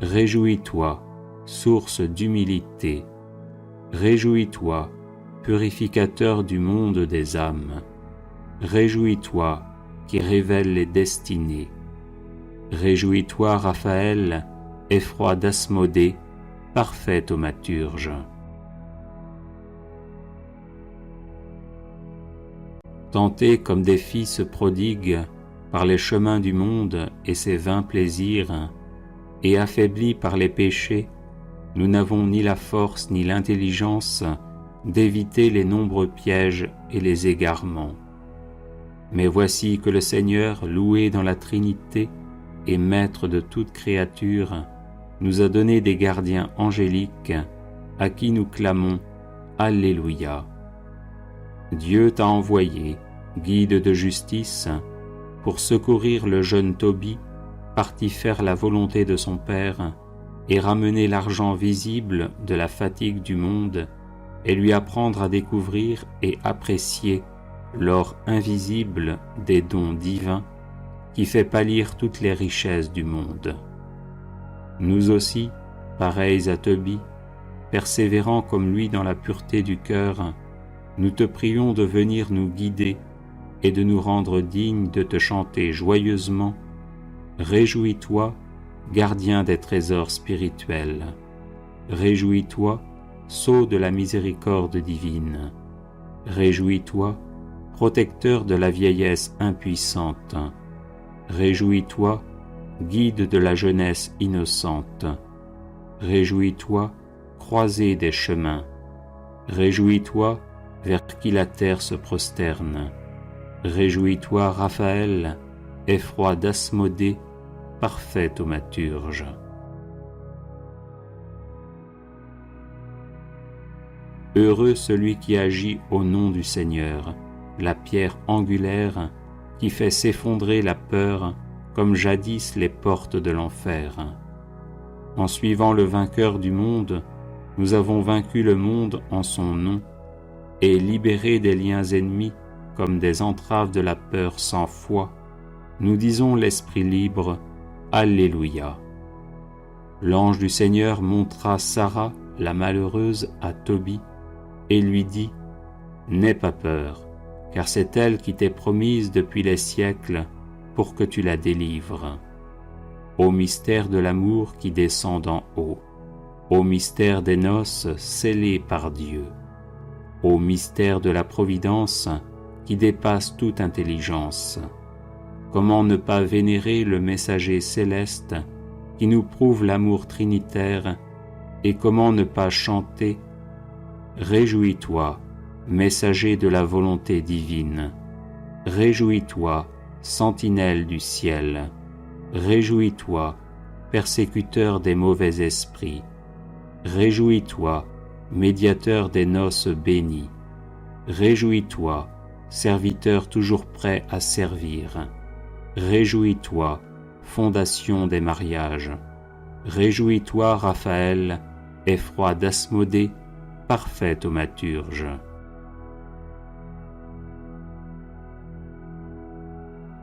réjouis-toi, source d'humilité, réjouis-toi, purificateur du monde des âmes, réjouis-toi qui révèle les destinées, réjouis-toi Raphaël, effroi d'Asmodée, parfait thaumaturge. Tentés comme des fils prodigues par les chemins du monde et ses vains plaisirs, et affaiblis par les péchés, nous n'avons ni la force ni l'intelligence d'éviter les nombreux pièges et les égarements. Mais voici que le Seigneur, loué dans la Trinité et maître de toute créature, nous a donné des gardiens angéliques à qui nous clamons « Alléluia ». Dieu t'a envoyé, guide de justice, pour secourir le jeune Tobie, parti faire la volonté de son Père, et ramener l'argent visible de la fatigue du monde, et lui apprendre à découvrir et apprécier l'or invisible des dons divins qui fait pâlir toutes les richesses du monde. Nous aussi, pareils à Tobie, persévérant comme lui dans la pureté du cœur, nous te prions de venir nous guider et de nous rendre dignes de te chanter joyeusement « Réjouis-toi, gardien des trésors spirituels. Réjouis-toi, sceau de la miséricorde divine. Réjouis-toi, protecteur de la vieillesse impuissante. Réjouis-toi, guide de la jeunesse innocente. Réjouis-toi, croisée des chemins. Réjouis-toi, vers qui la terre se prosterne. Réjouis-toi, Raphaël, effroi d'Asmodée, parfait thaumaturge. Heureux celui qui agit au nom du Seigneur, la pierre angulaire qui fait s'effondrer la peur comme jadis les portes de l'enfer. En suivant le vainqueur du monde, nous avons vaincu le monde en son nom, et libéré des liens ennemis comme des entraves de la peur sans foi, nous disons l'esprit libre, Alléluia. L'ange du Seigneur montra Sarah, la malheureuse, à Tobie, et lui dit, « N'aie pas peur, car c'est elle qui t'est promise depuis les siècles pour que tu la délivres. Au mystère de l'amour qui descend d'en haut, au mystère des noces scellées par Dieu, au mystère de la providence qui dépasse toute intelligence. Comment ne pas vénérer le messager céleste qui nous prouve l'amour trinitaire, et comment ne pas chanter « Réjouis-toi, messager de la volonté divine, réjouis-toi, sentinelle du ciel, réjouis-toi, persécuteur des mauvais esprits, réjouis-toi, médiateur des noces bénies, réjouis-toi, serviteur toujours prêt à servir, réjouis-toi, fondation des mariages, réjouis-toi, Raphaël, effroi d'Asmodée, parfait thaumaturge. »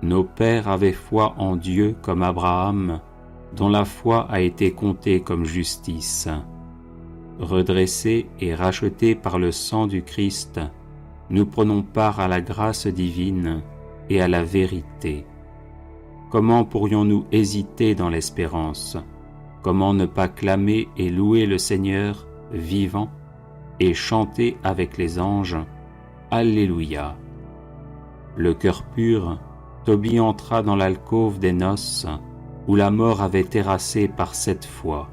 Nos pères avaient foi en Dieu comme Abraham, dont la foi a été comptée comme justice. Redressés et rachetés par le sang du Christ, nous prenons part à la grâce divine et à la vérité. Comment pourrions-nous hésiter dans l'espérance? Comment ne pas clamer et louer le Seigneur vivant et chanter avec les anges « Alléluia ». Le cœur pur, Tobie entra dans l'alcôve des noces où la mort avait terrassé par 7 fois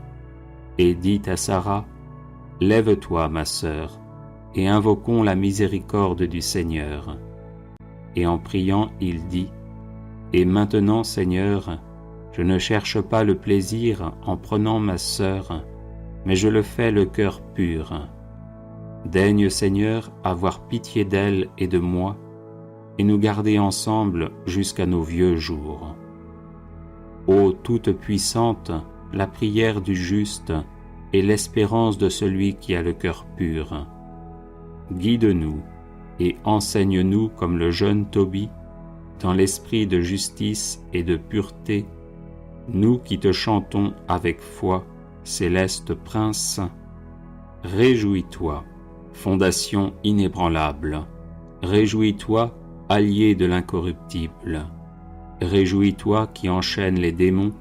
et dit à Sarah « Lève-toi, ma sœur, et invoquons la miséricorde du Seigneur. » Et en priant, il dit « Et maintenant, Seigneur, je ne cherche pas le plaisir en prenant ma sœur, mais je le fais le cœur pur. Daigne, Seigneur, avoir pitié d'elle et de moi, et nous garder ensemble jusqu'à nos vieux jours. Ô toute-puissante, la prière du juste et l'espérance de celui qui a le cœur pur. Guide-nous et enseigne-nous comme le jeune Tobie, dans l'esprit de justice et de pureté, nous qui te chantons avec foi, céleste Prince. Réjouis-toi, fondation inébranlable. Réjouis-toi, allié de l'incorruptible. Réjouis-toi qui enchaîne les démons.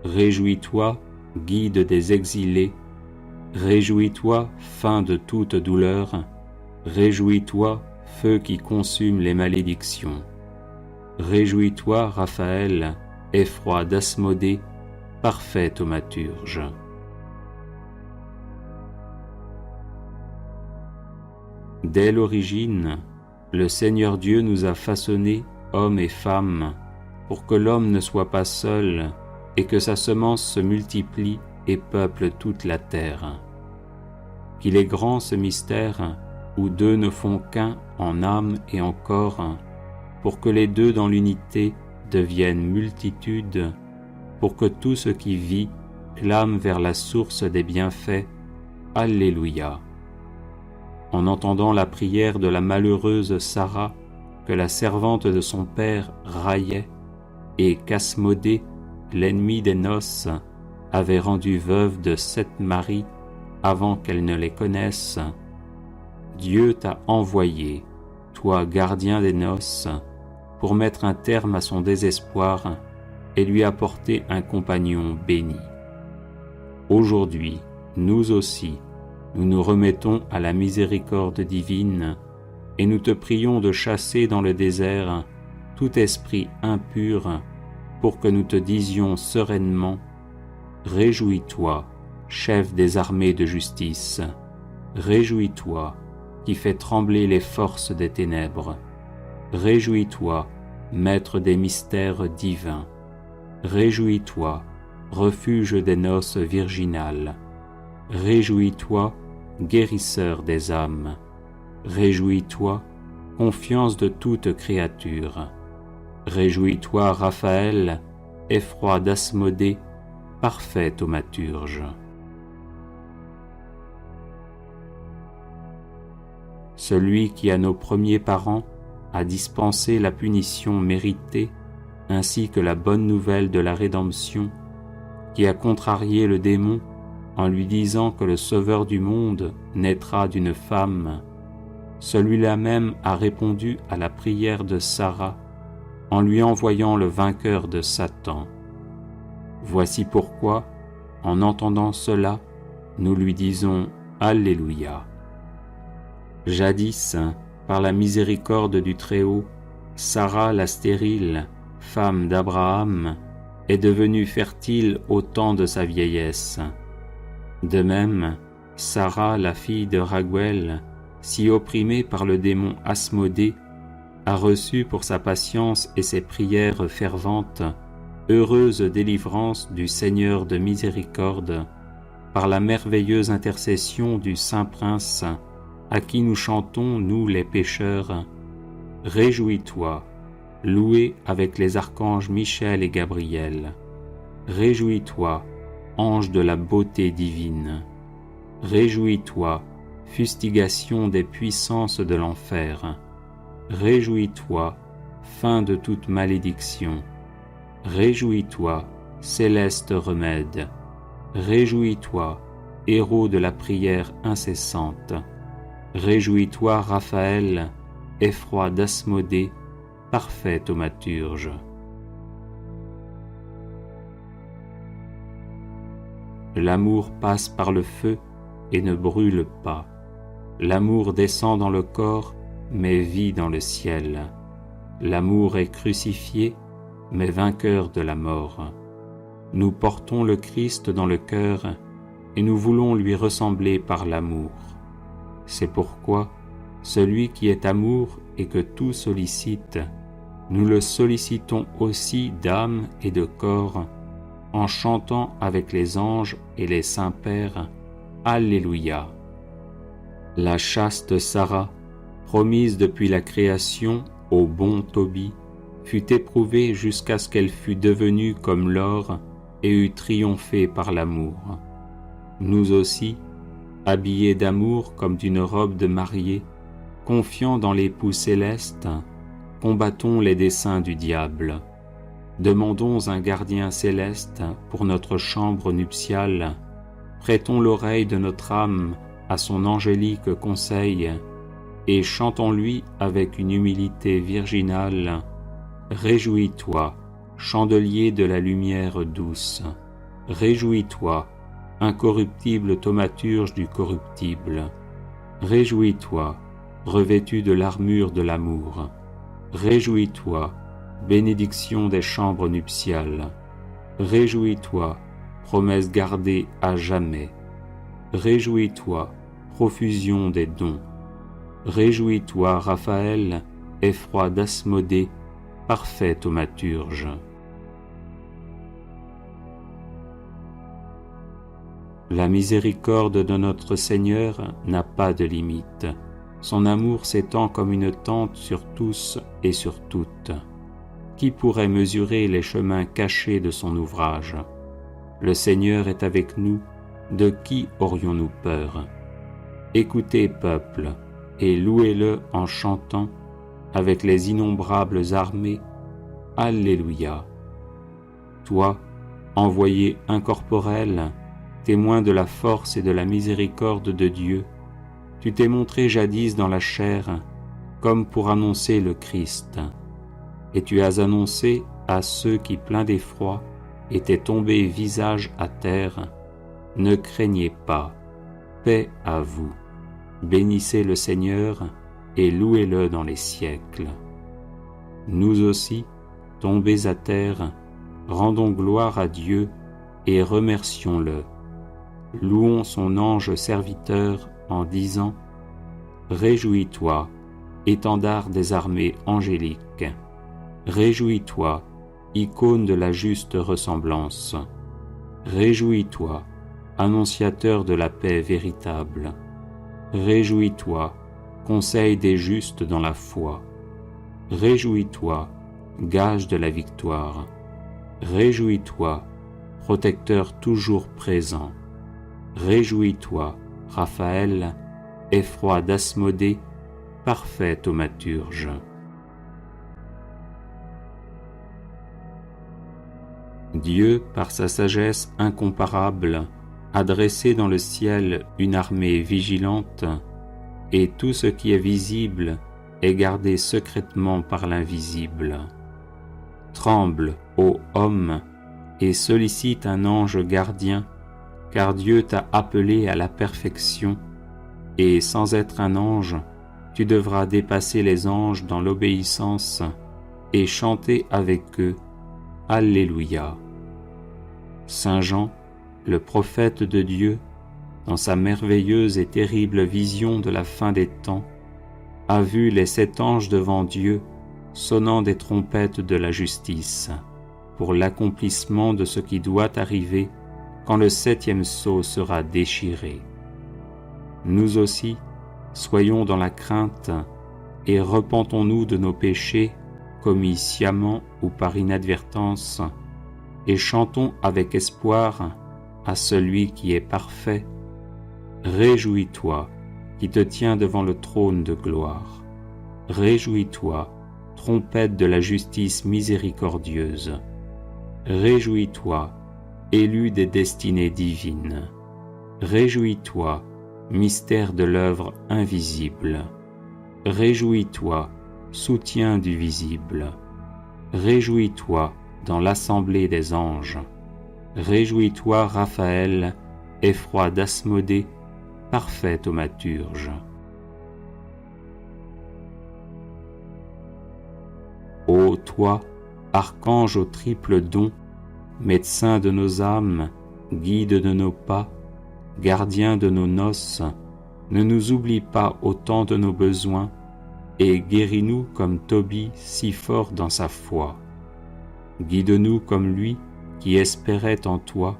Réjouis-toi, guide des exilés. Réjouis-toi, fin de toute douleur. Réjouis-toi, feu qui consume les malédictions. Réjouis-toi, Raphaël, effroi d'Asmodée, parfait thaumaturge. Dès l'origine, le Seigneur Dieu nous a façonnés, hommes et femmes, pour que l'homme ne soit pas seul et que sa semence se multiplie et peuple toute la terre. Qu'il est grand ce mystère où deux ne font qu'un en âme et en corps, pour que les deux dans l'unité deviennent multitude, pour que tout ce qui vit clame vers la source des bienfaits. Alléluia. En entendant la prière de la malheureuse Sarah, que la servante de son père raillait, et qu'Asmodée, l'ennemi des noces, avait rendue veuve de 7 maris avant qu'elle ne les connaisse, Dieu t'a envoyé, toi gardien des noces, pour mettre un terme à son désespoir et lui apporter un compagnon béni. Aujourd'hui, nous aussi, nous nous remettons à la miséricorde divine et nous te prions de chasser dans le désert tout esprit impur pour que nous te disions sereinement « Réjouis-toi, chef des armées de justice, réjouis-toi, qui fait trembler les forces des ténèbres, réjouis-toi, maître des mystères divins, réjouis-toi, refuge des noces virginales, réjouis-toi, guérisseur des âmes, réjouis-toi, confiance de toute créature, réjouis-toi, Raphaël, effroi d'Asmodée, parfait thaumaturge. Celui qui à nos premiers parents a dispensé la punition méritée, ainsi que la bonne nouvelle de la rédemption, qui a contrarié le démon en lui disant que le Sauveur du monde naîtra d'une femme, celui-là même a répondu à la prière de Sarah en lui envoyant le vainqueur de Satan. Voici pourquoi, en entendant cela, nous lui disons Alléluia. Jadis, par la miséricorde du Très-Haut, Sarah la stérile, femme d'Abraham, est devenue fertile au temps de sa vieillesse. De même, Sarah, la fille de Raguel, si opprimée par le démon Asmodée, a reçu pour sa patience et ses prières ferventes heureuse délivrance du Seigneur de miséricorde par la merveilleuse intercession du Saint Prince à qui nous chantons, nous les pécheurs. Réjouis-toi, loué avec les archanges Michel et Gabriel. Réjouis-toi, ange de la beauté divine. Réjouis-toi, fustigation des puissances de l'enfer. Réjouis-toi, fin de toute malédiction. Réjouis-toi, céleste remède. Réjouis-toi, héros de la prière incessante. Réjouis-toi, Raphaël, effroi d'Asmodée, parfait thaumaturge. L'amour passe par le feu et ne brûle pas. L'amour descend dans le corps, mais vit dans le ciel. L'amour est crucifié, mais vainqueur de la mort. Nous portons le Christ dans le cœur et nous voulons lui ressembler par l'amour. C'est pourquoi, celui qui est amour et que tout sollicite, nous le sollicitons aussi d'âme et de corps, en chantant avec les anges et les saints pères, Alléluia. La chaste Sarah, promise depuis la création au bon Tobie, fut éprouvée jusqu'à ce qu'elle fût devenue comme l'or et eût triomphé par l'amour. Nous aussi, habillés d'amour comme d'une robe de mariée, confiants dans l'époux céleste, combattons les desseins du diable. Demandons un gardien céleste pour notre chambre nuptiale, prêtons l'oreille de notre âme à son angélique conseil et chantons-lui avec une humilité virginale. Réjouis-toi, chandelier de la lumière douce. Réjouis-toi, incorruptible thaumaturge du corruptible. Réjouis-toi, revêtu de l'armure de l'amour. Réjouis-toi, bénédiction des chambres nuptiales. Réjouis-toi, promesse gardée à jamais. Réjouis-toi, profusion des dons. Réjouis-toi, Raphaël, effroi d'Asmodée, parfait thaumaturge. La miséricorde de notre Seigneur n'a pas de limite. Son amour s'étend comme une tente sur tous et sur toutes. Qui pourrait mesurer les chemins cachés de son ouvrage? Le Seigneur est avec nous, de qui aurions-nous peur? Écoutez, peuple, et louez-le en chantant, avec les innombrables armées, Alléluia. Toi, envoyé incorporel, témoin de la force et de la miséricorde de Dieu, tu t'es montré jadis dans la chair, comme pour annoncer le Christ, et tu as annoncé à ceux qui, pleins d'effroi, étaient tombés visage à terre, ne craignez pas, paix à vous, bénissez le Seigneur et louez-le dans les siècles. Nous aussi, tombés à terre, rendons gloire à Dieu et remercions-le. Louons son ange serviteur en disant « Réjouis-toi, étendard des armées angéliques. Réjouis-toi, icône de la juste ressemblance. Réjouis-toi, annonciateur de la paix véritable. Réjouis-toi, conseil des justes dans la foi. Réjouis-toi, gage de la victoire. Réjouis-toi, protecteur toujours présent. Réjouis-toi, Raphaël, effroi d'Asmodée, parfait thaumaturge. Dieu, par sa sagesse incomparable, a dressé dans le ciel une armée vigilante, et tout ce qui est visible est gardé secrètement par l'invisible. Tremble, ô homme, et sollicite un ange gardien, car Dieu t'a appelé à la perfection, et sans être un ange, tu devras dépasser les anges dans l'obéissance et chanter avec eux « Alléluia ». Saint Jean, le prophète de Dieu, dans sa merveilleuse et terrible vision de la fin des temps, a vu les 7 anges devant Dieu sonnant des trompettes de la justice, pour l'accomplissement de ce qui doit arriver quand le 7e sceau sera déchiré. Nous aussi, soyons dans la crainte et repentons-nous de nos péchés commis sciemment ou par inadvertance, et chantons avec espoir à celui qui est parfait. Réjouis-toi, qui te tiens devant le trône de gloire. Réjouis-toi, trompette de la justice miséricordieuse. Réjouis-toi, élu des destinées divines. Réjouis-toi, mystère de l'œuvre invisible. Réjouis-toi, soutien du visible. Réjouis-toi dans l'assemblée des anges. Réjouis-toi, Raphaël, effroi d'Asmodée, parfait thaumaturge. Ô toi, archange au triple don, médecin de nos âmes, guide de nos pas, gardien de nos noces, ne nous oublie pas au temps de nos besoins et guéris-nous comme Tobie si fort dans sa foi. Guide-nous comme lui qui espérait en toi,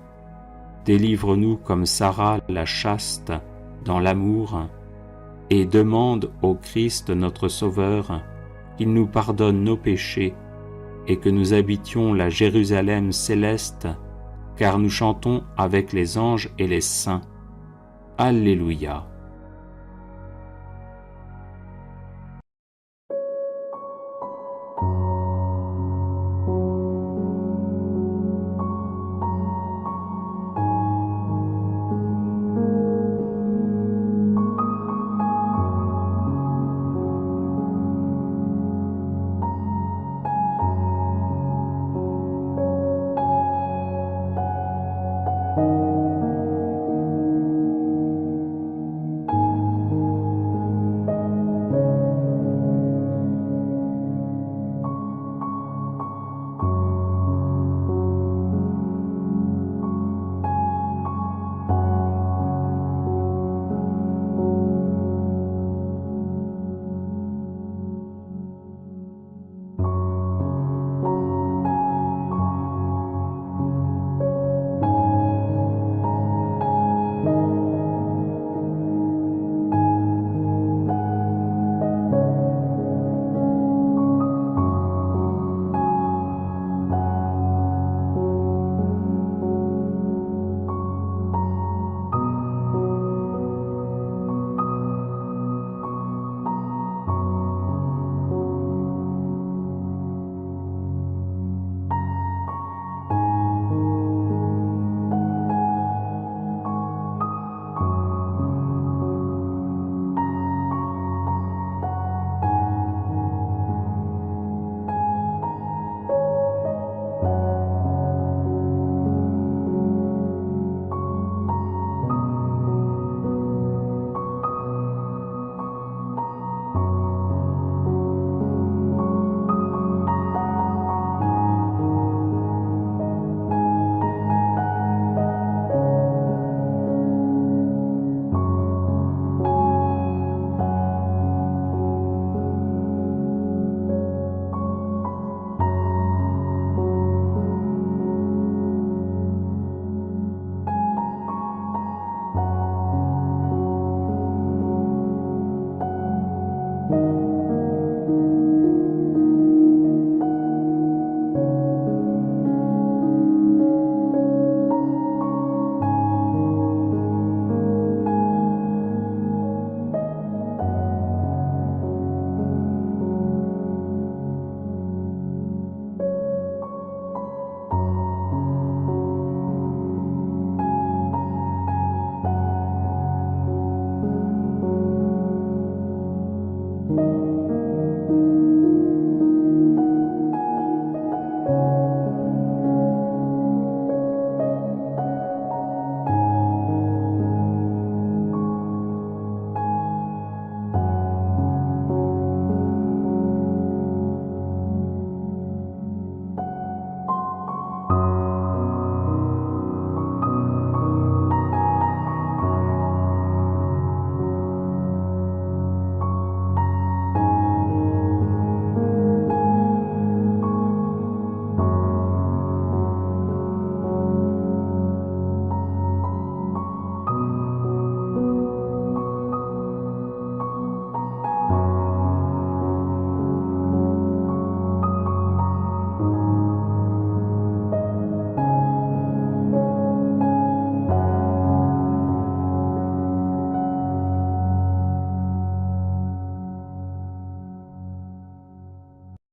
délivre-nous comme Sarah la chaste dans l'amour et demande au Christ notre Sauveur qu'il nous pardonne nos péchés et que nous habitions la Jérusalem céleste, car nous chantons avec les anges et les saints. Alléluia.